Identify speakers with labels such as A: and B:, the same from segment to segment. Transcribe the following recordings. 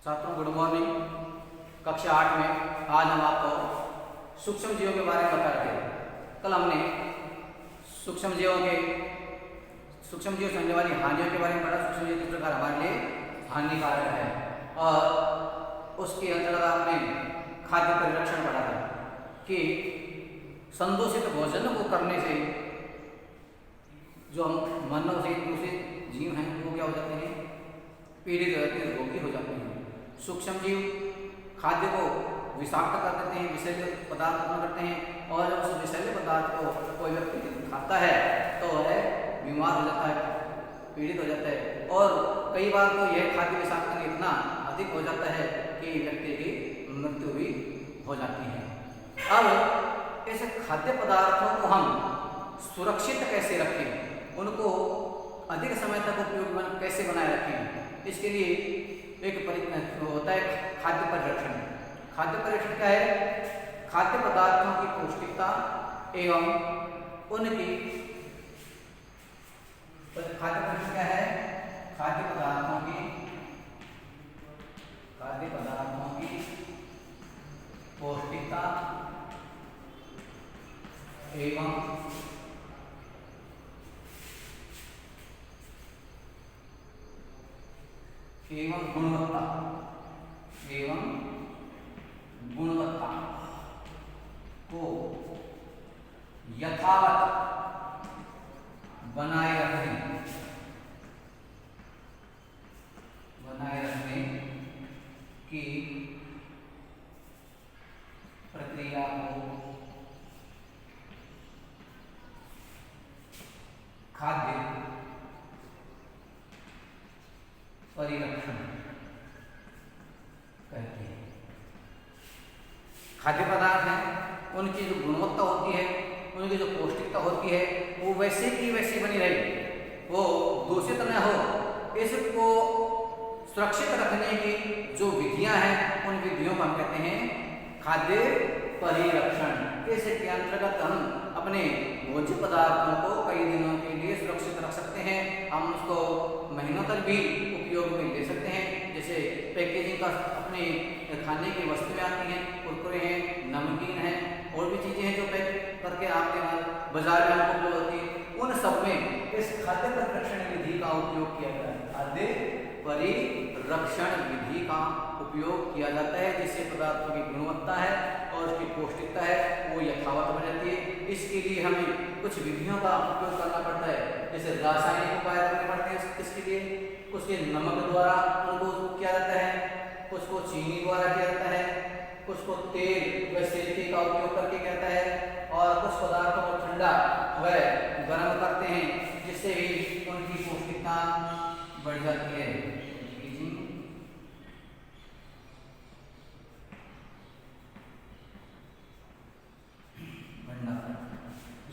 A: छात्रों good morning. कक्षा 8 में आज हम आपको सूक्ष्म जीवों के बारे में बता रहे थे। कल हमने सूक्ष्म जीवों से होने वाली हानियों के बारे में पढ़ा। सूक्ष्म जीव किस प्रकार हमारे लिए हानिकारक है, और उसके अंतर्गत आपने खाद्य परिरक्षण पढ़ा था कि संदूषित भोजन को करने से जो हम मानव से दूसरे जीव हैं वो क्या हो जाते हैं, पीड़ित हो जाते हैं, रोगी हो जाते हैं। सूक्ष्म जीव खाद्य को विषाक्त कर देते हैं, विषैले पदार्थ उत्पन्न करते हैं, और जब उस विषैले पदार्थ को कोई व्यक्ति खाता है तो वह बीमार हो जाता है, पीड़ित हो जाता है, और कई बार तो यह खाद्य विषाक्त इतना अधिक हो जाता है कि व्यक्ति की मृत्यु भी हो जाती है। अब ऐसे खाद्य पदार्थों को हम सुरक्षित कैसे रखें, उनको अधिक समय तक उपयोग कैसे बनाए रखें, इसके लिए एक होता है खाद्य परिरक्षण। खाद्य परिरक्षण क्या है? खाद्य पदार्थों की पौष्टिकता एवं उनकी खाद्य परिरक्षण क्या है? खाद्य पदार्थों की पौष्टिकता एवं गुणवत्ता को यथावत बनाए रखने की प्रक्रिया को खाद्य परिरक्षण कहते हैं। खाद्य पदार्थ हैं, उनकी जो गुणवत्ता होती है, उनकी जो पौष्टिकता होती है, वो वैसे की वैसी बनी रहे, वो दूषित न हो। इसको सुरक्षित रखने की जो विधियां हैं, उन विधियों को हम कहते हैं खाद्य परिरक्षण। इसके अंतर्गत हम अपने भोज्य पदार्थों को कई दिनों के लिए सुरक्षित रख सकते हैं। हम उसको महीनों तक भी उपयोग में ले सकते हैं। जैसे पैकेजिंग का अपने खाने की वस्तुएं आती हैं, कुरकुरे हैं, नमकीन हैं, और भी चीज़ें हैं जो पैक करके आपके बाजार में आपको उपलब्ध होती है, उन सब में इस खाद्य परिरक्षण विधि का उपयोग किया जाता है। खाद्य परिरक्षण विधि का उपयोग किया जाता है, जिससे पदार्थों की गुणवत्ता है और उसकी पौष्टिकता है वो यथावत बन जाती है। इसके लिए हमें कुछ विधियों का उपयोग करना पड़ता है, जैसे रासायनिक उपाय करने पड़ते हैं। इसके लिए कुछ के नमक द्वारा उनको किया जाता है, कुछ को चीनी द्वारा किया जाता है, कुछ को तेल व सिरके का उपयोग करके किया जाता है, और कुछ पदार्थों को ठंडा व गर्म करते हैं, जिससे भी उनकी पौष्टिकता बढ़ जाती है।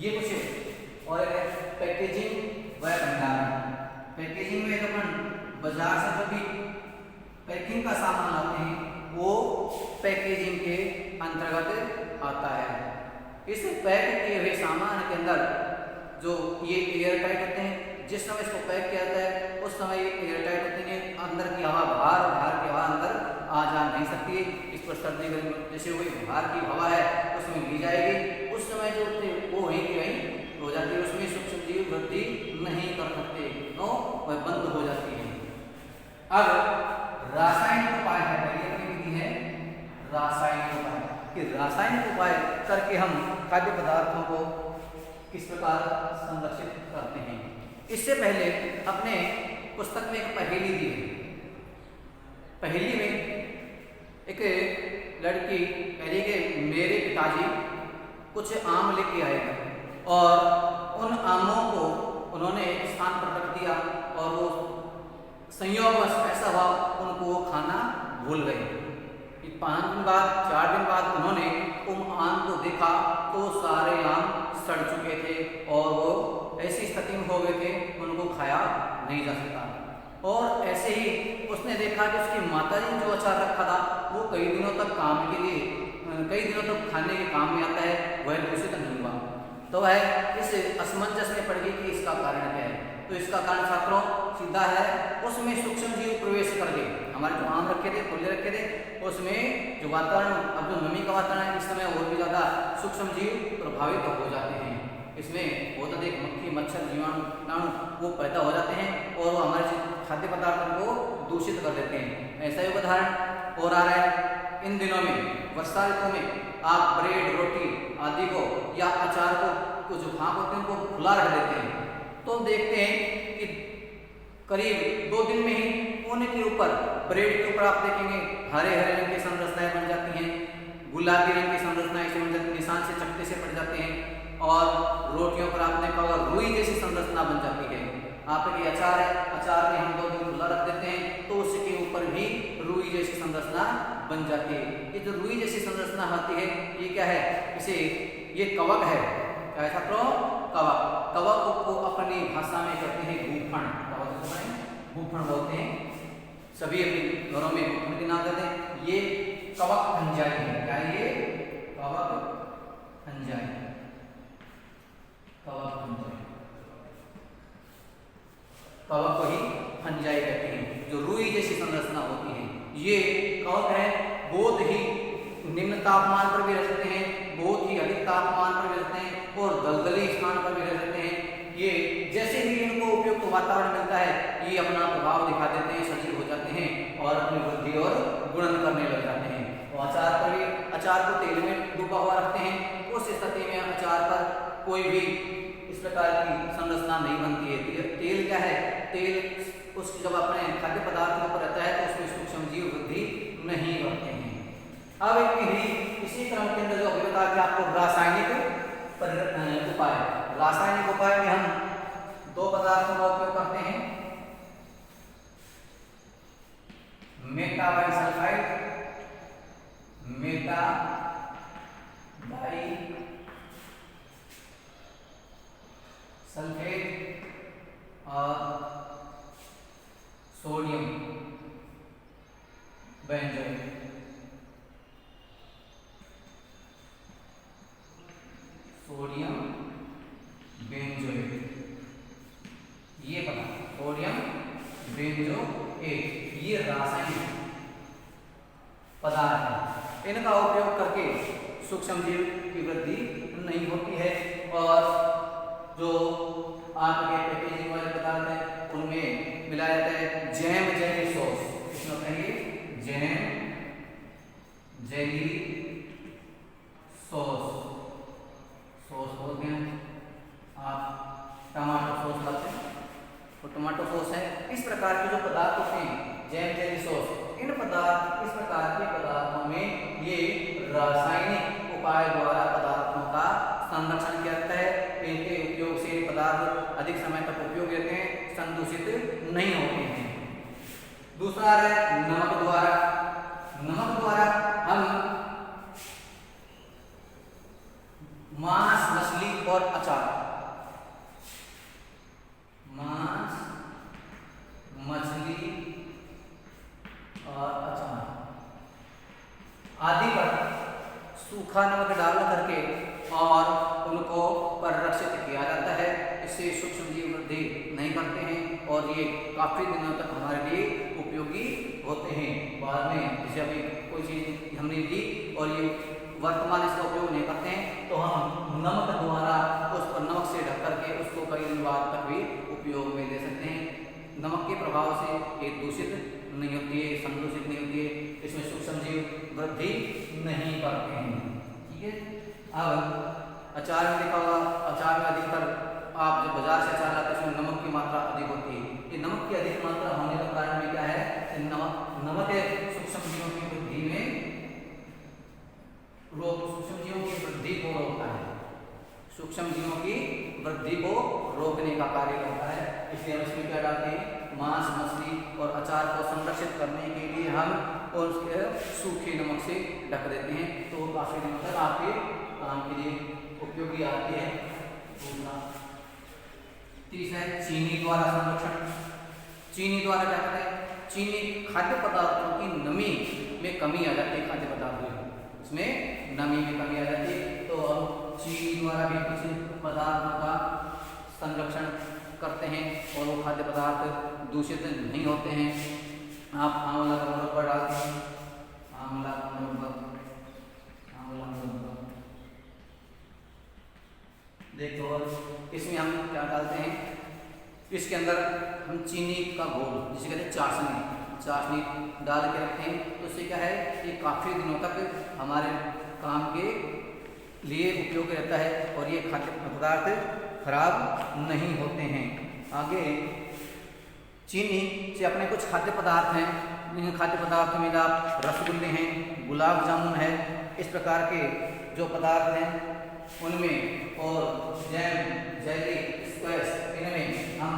A: ये कुछ और पैकेजिंग व भंडारण। पैकेजिंग में अपन बाजार से जो भी पैकिंग का सामान लाते हैं वो पैकेजिंग के अंतर्गत आता है। इस पैक किए हुए सामान के अंदर जो ये एयर टाइट होते हैं, जिस समय इसको पैक किया जाता है उस समय ये एयर टाइट होते हैं, अंदर की हवा बाहर की हवा अंदर आ जा नहीं सकती। इस पर सर्दी गर्मी जैसे कोई बाहर की हवा है उसमें ली जाएगी, उस समय जो वो वहीं की वहीं हो जाती है, उसमें सूक्ष्म जीव वृद्धि नहीं कर सकते, तो वह बंद हो जाती है। अब रासायनिक उपाय है, पहली अपनी विधि है रासायनिक उपाय, कि रासायनिक उपाय करके हम खाद्य पदार्थों को किस प्रकार संरक्षित करते हैं। इससे पहले अपने पुस्तक में एक पहेली दी है। पहेली में एक लड़की कह रही कि मेरे पिताजी कुछ आम लेके आए और उन आमों को उन्होंने एक स्थान पर रख दिया, और वो संयोगवश ऐसा हुआ उनको वो खाना भूल गए। 5 दिन बाद 4 दिन बाद उन्होंने उन आम को देखा तो सारे आम सड़ चुके थे और वो ऐसी स्थिति में हो गए थे उनको खाया नहीं जा सकता। और ऐसे ही उसने देखा कि उसकी माताजी ने जो अचार रखा था वो कई दिनों तक खाने के काम में आता है, वह दूषित नहीं हुआ। तो वह इस असमंजस में पड़ गई कि इसका कारण क्या है। तो इसका कारण छात्रों सीधा है, उसमें सूक्ष्म जीव प्रवेश कर गए। हमारे जो आम रखे थे, खुले रखे थे, उसमें जो वातावरण, अब जो नमी का वातावरण है, इस समय और भी ज़्यादा सूक्ष्म जीव प्रभावित हो जाते हैं। इसमें बहुत अधिक मक्खी, मच्छर, जीवाणु, कीटाणु वो पैदा हो जाते हैं और वो हमारे खाद्य पदार्थों को दूषित कर देते हैं। ऐसा ही उदाहरण और आ रहा है इन दिनों में, वर्षा ऋतु में आप ब्रेड, रोटी आदि को या अचार को जो भाग होते हैं उनको खुला रख देते हैं, तो देखते हैं कि करीब 2 दिन में ही उनके ऊपर, ब्रेड के ऊपर आप देखेंगे हरे हरे रंग की संरचनाएं बन जाती हैं, गुलाबी रंग की संरचनाएं ऐसे बन जाती हैं, निशान से चकते से पड़ जाते हैं, और रोटियों पर आपने कहा रुई जैसी संरचना बन जाती है। आपके अचार है, अचार में हम 2 दिन खुला रख देते हैं तो उसके ऊपर भी रुई जैसी संरचना बन जाती है। ये जो रुई जैसी संरचना होती है, ये क्या है, इसे ये कवक है। क्या है छात्रों? कवक। कवक को अपनी भाषा में कहते हैं गूफण। गूफण बोलते हैं, सभी अपने घरों में गूफण के नाम देते हैं। ये कवक फंजाई है। क्या है ये? कवक फंजाई। कवक फंजाई, कवक को ही फंजाई कहते हैं, जो रुई जैसी संरचना होती है। ये कवक है, बहुत ही निम्न तापमान पर भी रह सकते हैं, बहुत ही अधिक तापमान पर भी रहते हैं और दलदली स्थान पर भी रह सकते हैं। ये जैसे ही इनको उपयुक्त वातावरण मिलता है, ये अपना प्रभाव दिखा देते हैं, सजीव हो जाते हैं और अपनी वृद्धि और गुणन करने लग जाते हैं। और अचार पर भी, अचार को तेल में डूबा हुआ रखते हैं, उस स्थिति में अचार पर कोई भी इस प्रकार की संरचना नहीं बनती है। तेल क्या है? तेल उस जब अपने खाद्य पदार्थों पर रहता है तो उसमें सूक्ष्म जीव वृद्धि नहीं करते हैं। अब इसी क्रम के अंदर जो अभिव्यक्ता कि आपको रासायनिक उपाय, रासायनिक उपाय में हम 2 पदार्थों का उपयोग करते हैं, मेटाबाइसल्फाइड, मेटाबाइसल्फेट और सोडियम बेंजोएट। सोडियम बेंजोएट, ये पदार्थ सोडियम बेंजोएट, ये रासायनिक पदार्थ है। इनका उपयोग करके सूक्ष्म जीव की वृद्धि नहीं होती है और जो आपके पैकेजिंग वाले पदार्थ हैं उनमें मिलाया जाता है जैम जेली सॉस। इसमें कहिए जैम जेली सॉस, सॉस बोलते हैं आप, टमाटो सॉस लाते हैं तो टमाटो सॉस है। इस प्रकार के जो पदार्थ होते हैं, जैम जेली सॉस, इन पदार्थ, इस प्रकार के पदार्थों में ये रासायनिक उपाय द्वारा पदार्थों का संरक्षण किया जाता है। इनके उपयोग से पदार्थ अधिक समय तक उपयोग रहते हैं, संदूषित नहीं होते हैं। दूसरा है नमक द्वारा। नमक द्वारा हम मांस, मछली और अचार, मांस, मछली और अचार आदि पर सूखा नमक डाल करके और उनको परिरक्षित किया जाता है। इससे सूक्ष्म जीव वृद्धि नहीं करते हैं और ये काफी दिनों तक हमारे लिए उपयोगी होते हैं। बाद में जैसे अभी कोई चीज हमने ली और ये वर्तमान इसका उपयोग नहीं करते हैं तो हम नमक द्वारा उस पर नमक से ढक करके उसको कई दिन बाद तक भी उपयोग में ले सकते हैं। नमक के प्रभाव से ये दूषित नहीं होती है, संदूषित नहीं होती है, इसमें सूक्ष्म जीव वृद्धि नहीं करते हैं। ठीक है। अब अचार में देखा होगा, अचार में अधिकतर आप जब बाजार से अचार लाते हैं उसमें नमक की मात्रा अधिक होती है। ये नमक की अधिक मात्रा होने का कारण में क्या है? नमक सूक्ष्म जीवों की वृद्धि में सूक्ष्म जीवों की वृद्धि को रोकता है, सूक्ष्म जीवों की वृद्धि को रोकने का कार्य करता है। इसलिए हम इसमें क्या डालते हैं? मांस, मछली और अचार को संरक्षित करने के लिए हम उसके सूखे नमक से ढक देते हैं तो काफी दिनों तक आपके काम के लिए उपयोगी आती है। तीसरा है चीनी द्वारा संरक्षण। चीनी द्वारा क्या करते हैं? चीनी खाद्य पदार्थों की नमी में कमी आ जाती है, खाद्य पदार्थों में नमी में कमी आ जाती है तो हम चीनी द्वारा भी कुछ पदार्थों का संरक्षण करते हैं और वो खाद्य पदार्थ दूषित नहीं होते हैं। आप आंवला का मुरब्बा डालते हैं, आंवला का मुरब्बा, आंवला मुरब्बा देखो, और इसमें हम क्या डालते हैं, इसके अंदर हम चीनी का घोल जिसे कहते हैं चाशनी डाल के रखते हैं। तो इससे क्या है, ये काफ़ी दिनों तक हमारे काम के लिए उपयोगी रहता है और ये खाद्य पदार्थ खराब नहीं होते हैं। आगे चीनी से अपने कुछ खाद्य पदार्थ हैं, इन खाद्य पदार्थों में आप रसगुल्ले हैं, गुलाब जामुन है, इस प्रकार के जो पदार्थ हैं उनमें, और जैम, जेली, स्क्वैश, इनमें हम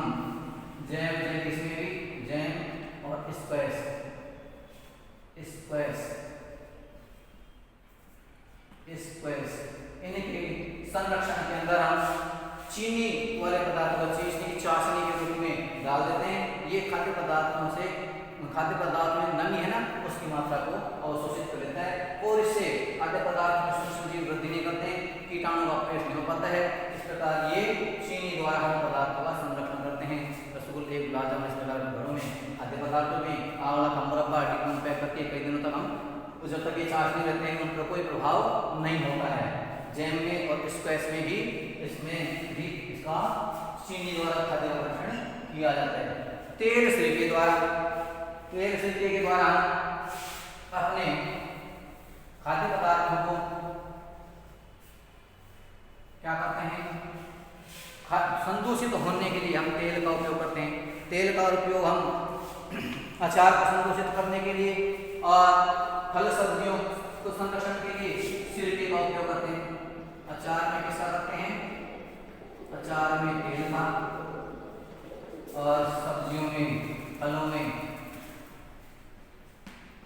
A: जैम, जेली, इसमें भी जैम और स्क्वैश इनके संरक्षण के अंदर हम चीनी वाले पदार्थों को चीनी की चाशनी के रूप में डाल देते हैं। ये खाद्य पदार्थों में नमी है ना, उसकी मात्रा को अवशोषित कर लेता है और इससे खाद्य पदार्थ में सूक्ष्म जीव वृद्धि नहीं करते हैं, कीटाणु का प्रवेश नहीं हो पाता है। इस प्रकार ये चीनी द्वारा हम पदार्थों का संरक्षण करते हैं। रसगुल्ले, गुलाब जामुन, इस प्रकार के घरों में खाद्य पदार्थों में आंवला का मुरब्बा डिब्बों में पैक करके कई दिनों तक हम जब तक ये चाशनी रहते हैं उन पर कोई प्रभाव नहीं होता है। जैम में और स्क्वैश में भी, इसमें भी इसका चीनी द्वारा खाद्य संरक्षण किया जाता है। तेल सिरके के द्वारा अपने खाद्य पदार्थों को क्या करते हैं, संदूषित होने के लिए हम तेल का उपयोग करते हैं। तेल का उपयोग हम अचार को संदूषित करने के लिए और फल सब्जियों को संरक्षण के लिए सिरके का उपयोग करते हैं। अचार में किसका करते हैं, अचार में तेल का, और सब्जियों में, फलों में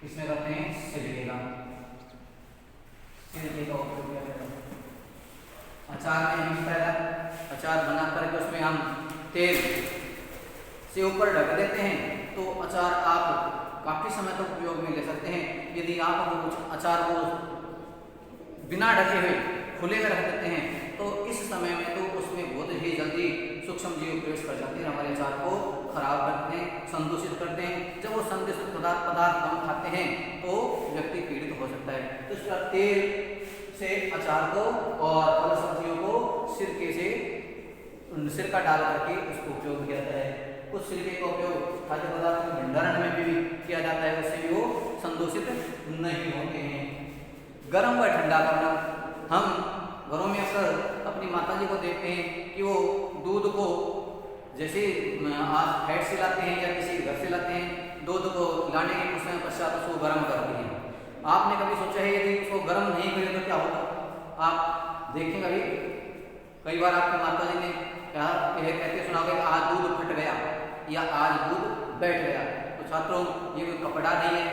A: किसमें करते हैं, सिरके का उपयोग किया जाता है। अचार में हम पहला अचार बना करके उसमें हम तेल से ऊपर ढक देते हैं तो अचार आप काफ़ी समय तक उपयोग में ले सकते हैं। यदि आप कुछ अचार को बिना ढके हुए खुले में रख देते हैं तो इस समय में तो उसमें बहुत ही जल्दी सूक्ष्म जीव प्रवेश कर जाते हैं, हमारे अचार को खराब करते हैं, संदूषित करते हैं। जब वो संदूषित पदार्थ हम खाते हैं तो व्यक्ति पीड़ित हो सकता है। तो इसका तेल से अचार को और फल सब्जियों को सिरका डाल करके उसको उपयोग किया जाता है। कुछ सिरके का उपयोग खाद्य पदार्थ के भंडारण में भी किया जाता है, उससे भी वो संदूषित नहीं होते हैं। गर्म व ठंडा करना, हम घरों में अक्सर अपनी माताजी को देखते हैं कि वो दूध को जैसे आप फैट से लाते हैं या किसी घर से लाते हैं, दूध को लाने के कुछ समय पश्चात उसको गर्म करती हैं। आपने कभी सोचा है यदि उसको गर्म नहीं करें तो क्या होगा? आप देखें कई बार आपकी माताजी ने कहते सुना कि आज दूध फट गया या आज दूध बैठ गया। तो छात्रों, ये कोई कपड़ा नहीं है,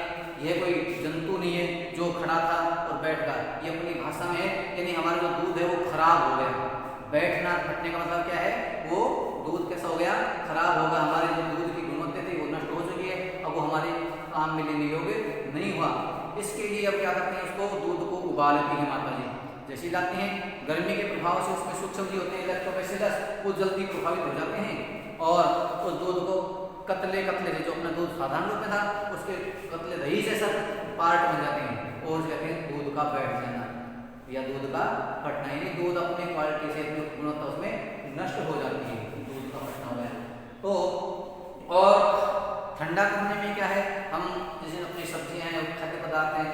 A: यह कोई जंतु नहीं है जो खड़ा था और बैठ गया। ये अपनी भाषा में है, यानी हमारा जो दूध है वो खराब हो गया। बैठना फटने का मतलब क्या है, वो दूध कैसा हो गया, खराब होगा। हमारे जो दूध की गुणवत्ता थी वो नष्ट हो चुकी है, अब वो हमारे काम में लेने योग्य नहीं हुआ। इसके लिए अब क्या करते हैं, उसको दूध को उबालती है माता जी। जैसे लाते हैं, गर्मी के प्रभाव से उसमें सूक्ष्म जीव होते हैं लैक्टोबैसिलस, वो जल्दी प्रभावित हो जाते हैं और उस दूध को कतले से, जो अपना दूध साधारण रूप में था, उसके कतले दही जैसा पार्ट बन जाते हैं और कहते हैं दूध का बैठ जाना या दूध का फटना। यानी दूध अपने क्वालिटी से, अपनी गुणवत्ता उसमें नष्ट हो जाती है, दूध का फटना हो गया। तो और ठंडा करने में क्या है, हम जैसे अपनी सब्जियां हैं, खाद्य पदार्थ हैं,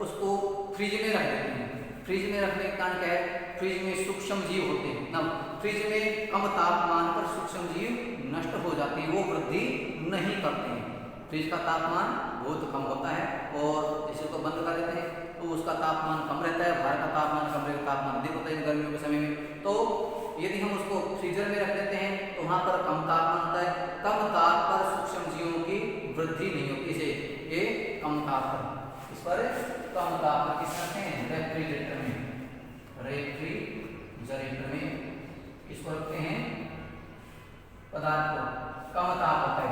A: उसको फ्रिज में रख देते हैं। फ्रिज में रखने का कारण क्या है, फ्रिज में सूक्ष्म जीव होते हैं ना, फ्रिज में कम तापमान पर सूक्ष्म जीव नष्ट हो जाते हैं, वो वृद्धि नहीं करते हैं। फ्रिज का तापमान बहुत कम होता है और जैसे उसको बंद कर देते हैं तो उसका तापमान कम रहता है, बाहर का तापमान कम रहता है, तापमान अधिक होता है गर्मियों के समय में। तो यदि हम उसको फ्रीजर में रख देते हैं तो वहाँ पर कम तापमान होता है, कम ताप पर सूक्ष्म जीवों की वृद्धि नहीं होती। इसे ये कम ताप पर, इस पर कम ताप पर किस रखते हैं, रेफ्रिजरेटर में किसको रखते हैं, पदार्थ को। कम ताप होता है,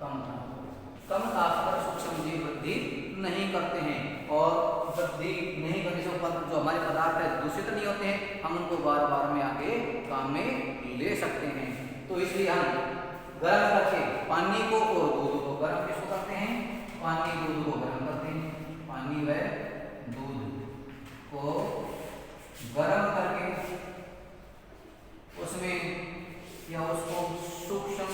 A: कम ताप पर सूक्ष्म जीव वृद्धि नहीं करते हैं और वृद्धि नहीं करने से जो हमारे पदार्थ है दूषित नहीं होते हैं, हम उनको बार बार में आगे काम में ले सकते हैं। तो इसलिए हम गर्म करके पानी को और दूध को गर्म किसको करते हैं, पानी दूध को गर्म करते हैं, पानी व दूध को गर्म करके उसमें या उसको सूक्ष्म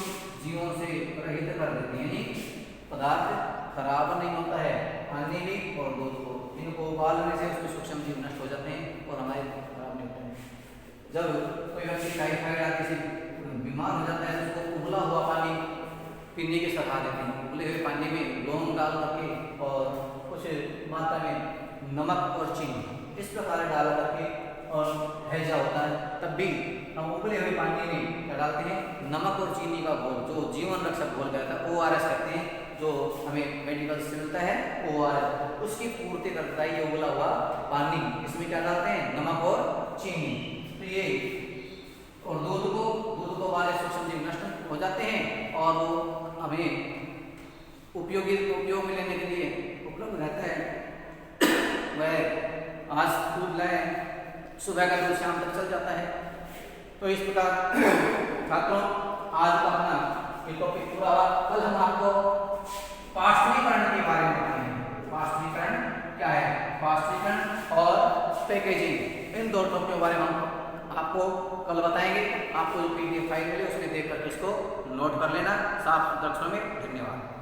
A: जीवों से रहित कर देते हैं, यानी पदार्थ खराब नहीं होता है, पानी भी और दूध को, इनको उबालने से उसमें सूक्ष्म जीव नष्ट हो जाते हैं और हमारे खराब नहीं होते हैं। जब कोई व्यक्ति टाइफाइड या किसी बीमार हो जाता है तो उसको उबला हुआ पानी पीने की सलाह देते हैं। उबले हुए पानी में लौंग डाल करके और कुछ मात्रा में नमक और चीनी इस प्रकार डाल करके और हैजा होता है, तब भी हम उबले हुए पानी में क्या डालते हैं, नमक और चीनी का घोल, जो जीवन रक्षक घोल कहता है, ORS कहते हैं, जो हमें मेडिकल से मिलता है ORS, उसकी पूर्ति करता है ये उबला हुआ पानी। इसमें क्या डालते हैं, नमक और चीनी। तो ये और दूध को वाले सूक्ष्म जीव नष्ट हो जाते हैं और वो हमें उपयोग में लेने के लिए उपलब्ध रहता है। वह आज दूध लाए, सुबह का दूध शाम तक चल जाता है। तो इस प्रकार छात्रों आज का अपना ये टॉपिक पूरा हुआ। कल हम आपको पाष्टीकरण के बारे में बताएंगे। पाष्टीकरण क्या है, पाष्टीकरण और पैकेजिंग, इन दो टॉपिक के बारे में हम आपको कल बताएंगे। आपको जो PDF फाइल मिले उसमें देख करके इसको नोट कर लेना। साफ सुथरे अक्षरों में। धन्यवाद।